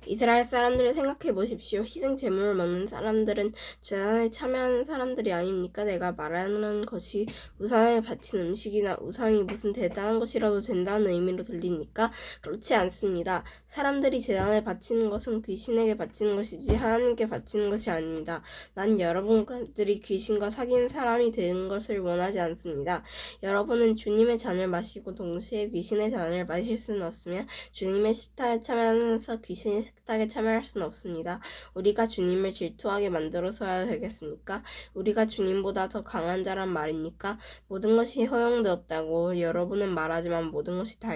이스라엘 사람들을 생각해 보십시오. 희생 제물을 먹는 사람들은 제단에 참여하는 사람들이 아닙니까? 내가 말하는 것이 우상에 바친 음식이나 우상이 무슨 대단한 것이라도 된다는 의미로 들립니까? 그렇지 않습니다. 사람들이 제단에 바치는 것은 귀신에게 바치는 것이지 하나님께 바치는 것이 아닙니다. 난 여러분들이 귀신과 사귀는 사람이 되는 것을 원하지 않습니다. 여러분은 주님의 잔을 마시고 동시에 귀신의 잔을 마실 수는 없으며 주님의 식탁에 참여하면서 귀신의 식탁에 참여할 수는 없습니다. 우리가 주님을 질투하게 만들어서야 되겠습니까? 우리가 주님보다 더 강한 자란 말입니까? 모든 것이 허용되었다고 여러분은 말하지만 모든 것이 다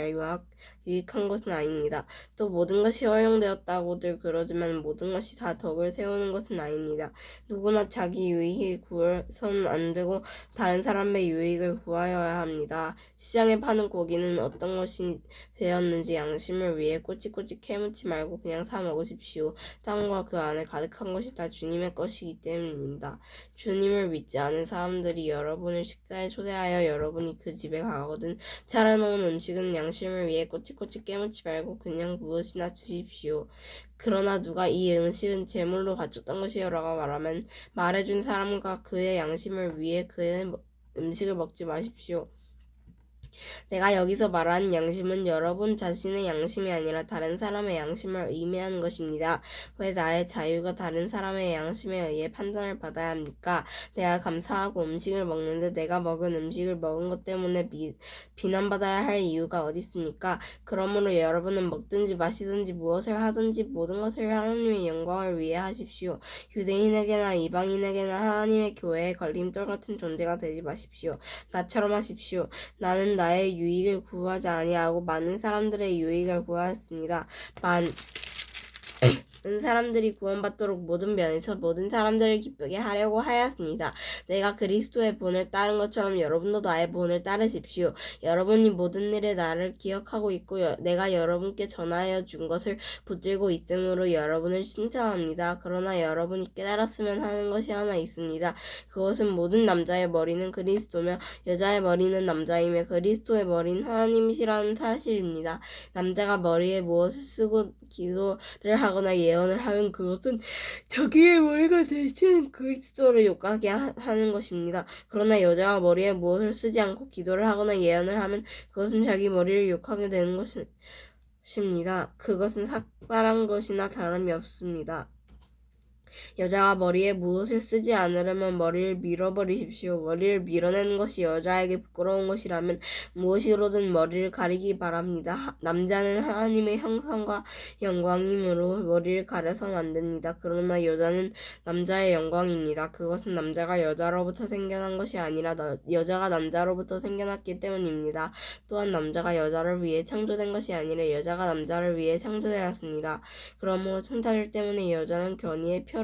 유익한 것은 아닙니다. 또 모든 것이 허용되었다고들 그러지만 모든 것이 다 덕을 세우는 것은 아닙니다. 누구나 자기 유익을 구해서는 안 되고 다른 사람의 유익을 구하여야 합니다. 시장에 파는 고기는 어떤 것이 되었는지 양심을 위해 꼬치꼬치 캐묻지 말고 그냥 사 먹으십시오. 땅과 그 안에 가득한 것이 다 주님의 것이기 때문입니다. 주님을 믿지 않은 사람들이 여러분을 식사에 초대하여 여러분이 그 집에 가거든 차려놓은 음식은 양심을 위해 꼬치꼬치 깨묻지 말고 그냥 무엇이나 주십시오. 그러나 누가 이 음식은 제물로 바쳤던 것이라고 말하면 말해준 사람과 그의 양심을 위해 그의 음식을 먹지 마십시오. 내가 여기서 말하는 양심은 여러분 자신의 양심이 아니라 다른 사람의 양심을 의미하는 것입니다. 왜 나의 자유가 다른 사람의 양심에 의해 판단을 받아야 합니까? 내가 감사하고 음식을 먹는데 내가 먹은 음식을 먹은 것 때문에 비난받아야 할 이유가 어디 있습니까? 그러므로 여러분은 먹든지 마시든지 무엇을 하든지 모든 것을 하나님의 영광을 위해 하십시오. 유대인에게나 이방인에게나 하나님의 교회에 걸림돌 같은 존재가 되지 마십시오. 나처럼 하십시오. 나는 나의 유익을 구하지 아니하고 많은 사람들의 유익을 구하였습니다. 많은 사람들이 구원받도록 모든 면에서 모든 사람들을 기쁘게 하려고 하였습니다. 내가 그리스도의 본을 따른 것처럼 여러분도 나의 본을 따르십시오. 여러분이 모든 일에 나를 기억하고 있고 내가 여러분께 전하여 준 것을 붙들고 있으므로 여러분을 칭찬합니다. 그러나 여러분이 깨달았으면 하는 것이 하나 있습니다. 그것은 모든 남자의 머리는 그리스도며 여자의 머리는 남자이며 그리스도의 머리는 하나님이시라는 사실입니다. 남자가 머리에 무엇을 쓰고 기도를 하거나 예언을 하면 그것은 자기의 머리가 대신 그리스도를 욕하게 하는 것입니다. 그러나 여자가 머리에 무엇을 쓰지 않고 기도를 하거나 예언을 하면 그것은 자기 머리를 욕하게 되는 것입니다. 그것은 삭발한 것이나 다름이 없습니다. 여자가 머리에 무엇을 쓰지 않으려면 머리를 밀어버리십시오. 머리를 밀어내는 것이 여자에게 부끄러운 것이라면 무엇으로든 머리를 가리기 바랍니다. 남자는 하나님의 형상과 영광이므로 머리를 가려서는 안 됩니다. 그러나 여자는 남자의 영광입니다. 그것은 남자가 여자로부터 생겨난 것이 아니라 여자가 남자로부터 생겨났기 때문입니다. 또한 남자가 여자를 위해 창조된 것이 아니라 여자가 남자를 위해 창조되었습니다. 그러므로 천사들 때문에 여자는 견이의 표를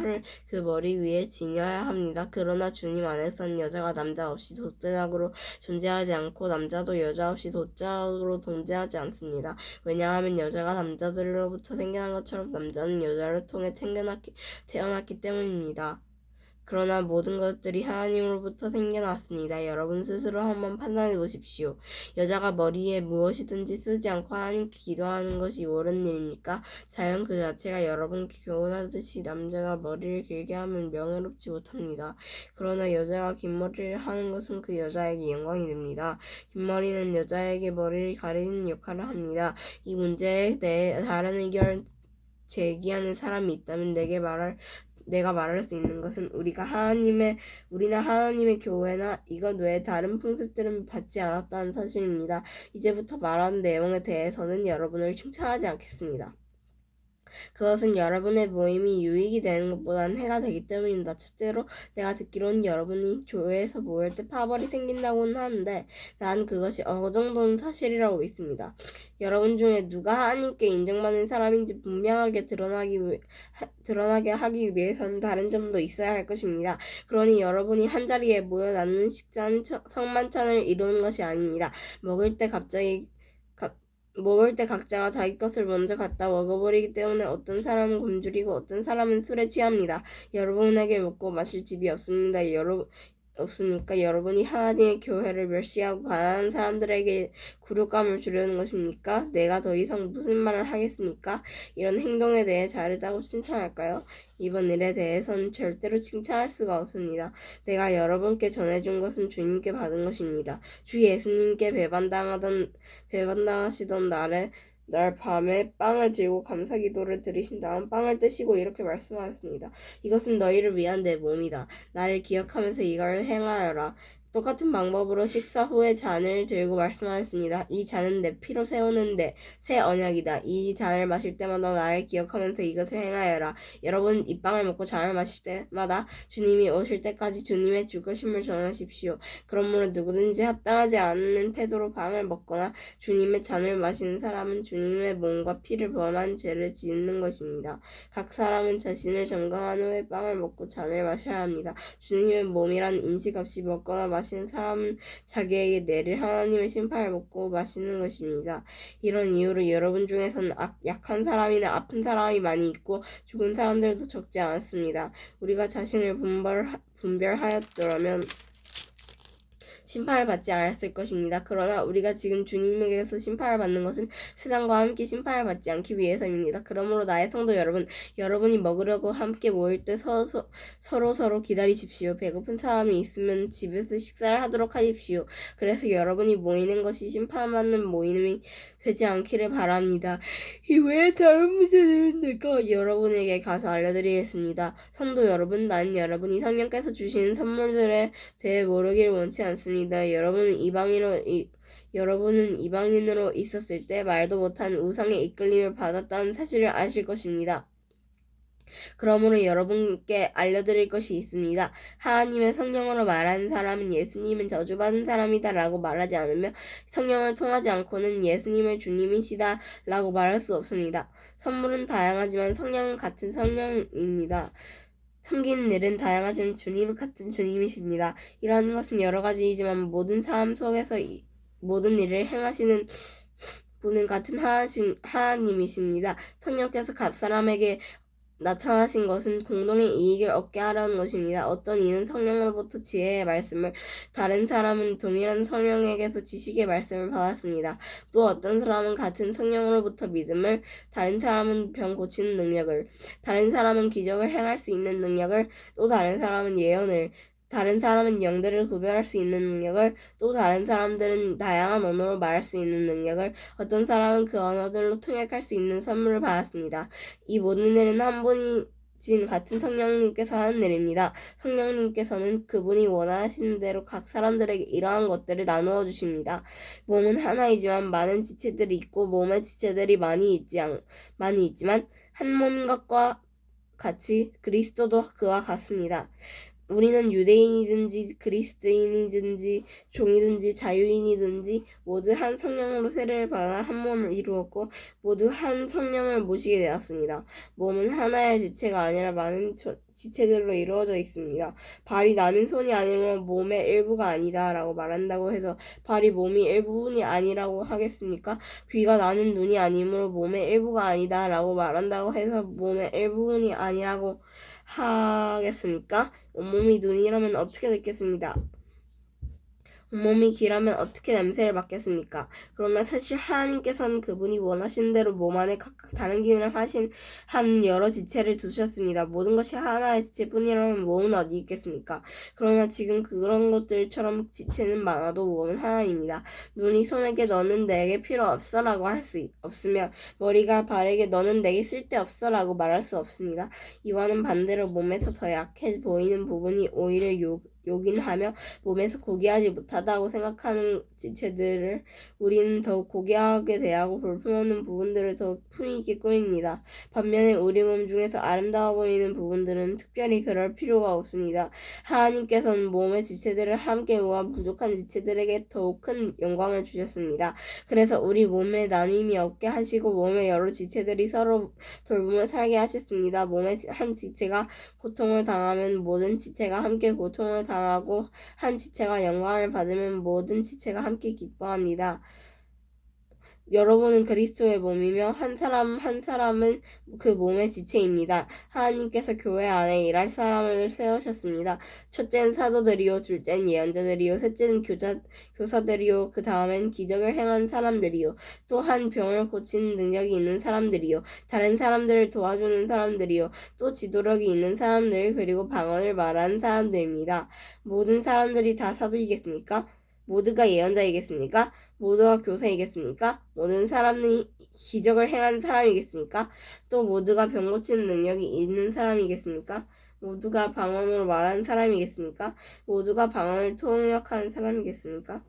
그 머리 위에 지녀야 합니다. 그러나 주님 안에서는 여자가 남자 없이 독자적으로 존재하지 않고 남자도 여자 없이 독자적으로 존재하지 않습니다. 왜냐하면 여자가 남자들로부터 생겨난 것처럼 남자는 여자를 통해 태어났기 때문입니다. 그러나 모든 것들이 하나님으로부터 생겨났습니다. 여러분 스스로 한번 판단해 보십시오. 여자가 머리에 무엇이든지 쓰지 않고 하나님께 기도하는 것이 옳은 일입니까? 자연 그 자체가 여러분께 교훈하듯이 남자가 머리를 길게 하면 명예롭지 못합니다. 그러나 여자가 긴 머리를 하는 것은 그 여자에게 영광이 됩니다. 긴 머리는 여자에게 머리를 가리는 역할을 합니다. 이 문제에 대해 다른 의견을 제기하는 사람이 있다면 내가 말할 수 있는 것은 우리나 하나님의 교회나 이것 외에 다른 풍습들은 받지 않았다는 사실입니다. 이제부터 말하는 내용에 대해서는 여러분을 칭찬하지 않겠습니다. 그것은 여러분의 모임이 유익이 되는 것보다는 해가 되기 때문입니다. 첫째로 내가 듣기로는 여러분이 교회에서 모일 때 파벌이 생긴다고는 하는데 난 그것이 어느 정도는 사실이라고 믿습니다. 여러분 중에 누가 하나님께 인정받는 사람인지 분명하게 드러나게 하기 위해서는 다른 점도 있어야 할 것입니다. 그러니 여러분이 한자리에 모여 나누는 식사는 성만찬을 이루는 것이 아닙니다. 먹을 때 각자가 자기 것을 먼저 갖다 먹어버리기 때문에 어떤 사람은 굶주리고 어떤 사람은 술에 취합니다. 여러분에게 먹고 마실 집이 없습니다. 없습니까? 여러분이 하나님의 교회를 멸시하고 가난한 사람들에게 굴욕감을 주려는 것입니까? 내가 더 이상 무슨 말을 하겠습니까? 이런 행동에 대해 잘했다고 칭찬할까요? 이번 일에 대해서는 절대로 칭찬할 수가 없습니다. 내가 여러분께 전해준 것은 주님께 받은 것입니다. 주 예수님께 배반당하시던 날 밤에 빵을 들고 감사 기도를 드리신 다음 빵을 떼시고 이렇게 말씀하였습니다. 이것은 너희를 위한 내 몸이다. 나를 기억하면서 이걸 행하여라. 똑같은 방법으로 식사 후에 잔을 들고 말씀하였습니다. 이 잔은 내 피로 세우는 새 언약이다. 이 잔을 마실 때마다 나를 기억하면서 이것을 행하여라. 여러분 이 빵을 먹고 잔을 마실 때마다 주님이 오실 때까지 주님의 죽으심을 전하십시오. 그러므로 누구든지 합당하지 않는 태도로 빵을 먹거나 주님의 잔을 마시는 사람은 주님의 몸과 피를 범한 죄를 짓는 것입니다. 각 사람은 자신을 점검한 후에 빵을 먹고 잔을 마셔야 합니다. 주님의 몸이란 인식 없이 먹거나 마시는 사람은 자기에게 내릴 하나님의 심판을 먹고 마시는 것입니다. 이런 이유로 여러분 중에서는 약한 사람이나 아픈 사람이 많이 있고 죽은 사람들도 적지 않습니다. 우리가 자신을 분별하였더라면 심판을 받지 않았을 것입니다. 그러나 우리가 지금 주님에게서 심판을 받는 것은 세상과 함께 심판을 받지 않기 위해서입니다. 그러므로 나의 성도 여러분, 여러분이 먹으려고 함께 모일 때 서로 기다리십시오. 배고픈 사람이 있으면 집에서 식사를 하도록 하십시오. 그래서 여러분이 모이는 것이 심판받는 모임이 되지 않기를 바랍니다. 이외에 다른 문제들은 내가 여러분에게 가서 알려드리겠습니다. 성도 여러분, 나는 여러분이 성령께서 주신 선물들에 대해 모르기를 원치 않습니다. 여러분은 이방인으로 있었을 때 말도 못한 우상의 이끌림을 받았다는 사실을 아실 것입니다. 그러므로 여러분께 알려드릴 것이 있습니다. 하나님의 성령으로 말하는 사람은 예수님은 저주받은 사람이다 라고 말하지 않으며 성령을 통하지 않고는 예수님을 주님이시다 라고 말할 수 없습니다. 선물은 다양하지만 성령은 같은 성령입니다. 섬기는 일은 다양하지만 주님은 같은 주님이십니다. 이러한 것은 여러 가지이지만 모든 삶 속에서 모든 일을 행하시는 분은 같은 하나님이십니다. 성령께서 각 사람에게 나타나신 것은 공동의 이익을 얻게 하려는 것입니다. 어떤 이는 성령으로부터 지혜의 말씀을, 다른 사람은 동일한 성령에게서 지식의 말씀을 받았습니다. 또 어떤 사람은 같은 성령으로부터 믿음을, 다른 사람은 병 고치는 능력을, 다른 사람은 기적을 행할 수 있는 능력을, 또 다른 사람은 예언을, 다른 사람은 영들을 구별할 수 있는 능력을, 또 다른 사람들은 다양한 언어로 말할 수 있는 능력을, 어떤 사람은 그 언어들로 통역할 수 있는 선물을 받았습니다. 이 모든 일은 한 분이신 같은 성령님께서 하는 일입니다. 성령님께서는 그분이 원하시는 대로 각 사람들에게 이러한 것들을 나누어 주십니다. 몸은 하나이지만 많은 지체들이 있고 몸의 지체들이 많이 있지만 한 몸인 것과 같이 그리스도도 그와 같습니다. 우리는 유대인이든지 그리스도인이든지 종이든지 자유인이든지 모두 한 성령으로 세례를 받아 한 몸을 이루었고 모두 한 성령을 모시게 되었습니다. 몸은 하나의 지체가 아니라 많은 지체들로 이루어져 있습니다. 발이 나는 손이 아니면 몸의 일부가 아니다 라고 말한다고 해서 발이 몸의 일부분이 아니라고 하겠습니까? 귀가 나는 눈이 아니므로 몸의 일부가 아니다 라고 말한다고 해서 몸의 일부분이 아니라고 하겠습니까? 온몸이 눈이라면 어떻게 됐겠습니다. 온몸이 귀라면 어떻게 냄새를 맡겠습니까? 그러나 사실 하나님께서는 그분이 원하신 대로 몸 안에 각각 다른 기능을 한 여러 지체를 두셨습니다. 모든 것이 하나의 지체뿐이라면 몸은 어디 있겠습니까? 그러나 지금 그런 것들처럼 지체는 많아도 몸은 하나입니다. 눈이 손에게 너는 내게 필요 없어 라고 할 수 없으며 머리가 발에게 너는 내게 쓸데없어 라고 말할 수 없습니다. 이와는 반대로 몸에서 더 약해 보이는 부분이 오히려 요긴하며 몸에서 고귀하지 못하다고 생각하는 지체들을 우리는 더욱 고귀하게 대하고 볼품없는 부분들을 더욱 품위 있게 꾸밉니다. 반면에 우리 몸 중에서 아름다워 보이는 부분들은 특별히 그럴 필요가 없습니다. 하나님께서는 몸의 지체들을 함께 모아 부족한 지체들에게 더욱 큰 영광을 주셨습니다. 그래서 우리 몸에 나눔이 없게 하시고 몸의 여러 지체들이 서로 돌보며 살게 하셨습니다. 몸의 한 지체가 고통을 당하면 모든 지체가 함께 고통을 당하고 한 지체가 영광을 받으면 모든 지체가 함께 기뻐합니다. 여러분은 그리스도의 몸이며 한 사람 한 사람은 그 몸의 지체입니다. 하나님께서 교회 안에 일할 사람을 세우셨습니다. 첫째는 사도들이요, 둘째는 예언자들이요, 셋째는 교사들이요, 그 다음엔 기적을 행한 사람들이요, 또한 병을 고치는 능력이 있는 사람들이요, 다른 사람들을 도와주는 사람들이요, 또 지도력이 있는 사람들, 그리고 방언을 말하는 사람들입니다. 모든 사람들이 다 사도이겠습니까? 모두가 예언자이겠습니까? 모두가 교사이겠습니까? 모든 사람이 기적을 행하는 사람이겠습니까? 또 모두가 병 고치는 능력이 있는 사람이겠습니까? 모두가 방언으로 말하는 사람이겠습니까? 모두가 방언을 통역하는 사람이겠습니까?